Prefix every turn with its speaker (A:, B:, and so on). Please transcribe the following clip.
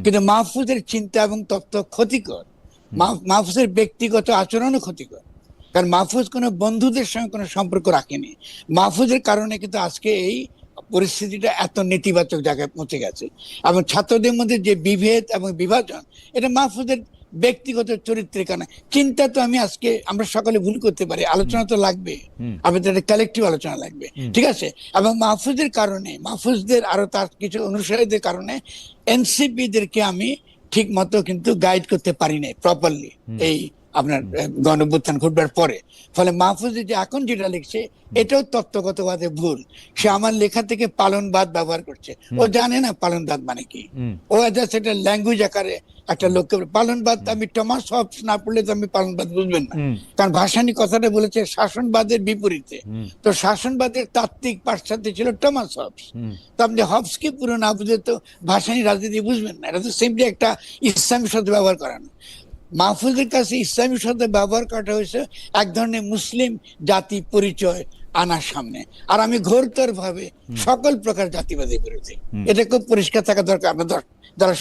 A: কিন্তু মাহফুজের চিন্তা এবং তত্ত্ব ক্ষতিকর। মাহফুজের ব্যক্তিগত আচরণও ক্ষতিকর, কারণ মাহফুজ কোনো বন্ধুদের সঙ্গে কোনো সম্পর্ক রাখেনি। মাহফুজের কারণে কিন্তু আজকে এই পরিস্থিতিটা এত নেতিবাচক জায়গায় পৌঁছে গেছে। এবং ছাত্রদের মধ্যে যে বিভেদ এবং বিভাজন, এটা মাহফুজের ব্যক্তিগত চরিত্রের কারণে। চিন্তা তো আমরা সকলে ভুল করতে পারি, আলোচনা তো লাগবে, আমাদের একটা কালেকটিভ আলোচনা লাগবে, ঠিক আছে। এবং মাহফুজের কারণে, মাহফুজদের আরো তার কিছু অনুসারীদের কারণে এনসিপিদেরকে আমি ঠিক মতো কিন্তু গাইড করতে পারি নাই প্রপারলি এই আপনার গণঅভ্যুত্থান ঘটবার পরে। ফলে মাহফুজ যে এখন যেটা লিখছে এটাও তত্ত্বগতভাবে ভুল। সে আমার লেখা থেকে পালনবাদ ব্যবহার করছে। ও জানে না পালনবাদ মানে কি। ও জাস্ট একটা ল্যাঙ্গুয়েজ আকারে একটা লোককে পালনবাদ, আমি টমাস হবস না পড়লে তো আমি পালনবাদ বুঝবেন না। কারণ ভাসানী কথাটা বলেছে শাসনবাদের বিপরীতে। তো শাসনবাদের তাত্ত্বিক পাশ্চাত্য ছিল টমাস হবস। তো আপনি হবসকে পুরো না বুঝে তো ভাসানী রাজনীতি বুঝবেন না। এটা তো সিম্পলি একটা ইসলামী শব্দ ব্যবহার করানো। মাহফুজের কাছে ইসলামী শব্দ ব্যবহার করা হয়েছে এক ধরনের মুসলিম জাতি পরিচয় আনার সামনে। আর আমি ঘোরতর ভাবে সকল প্রকার জাতিবাদী বিরোধী। এটা খুব পরিষ্কার থাকা দরকার। আপনার যারা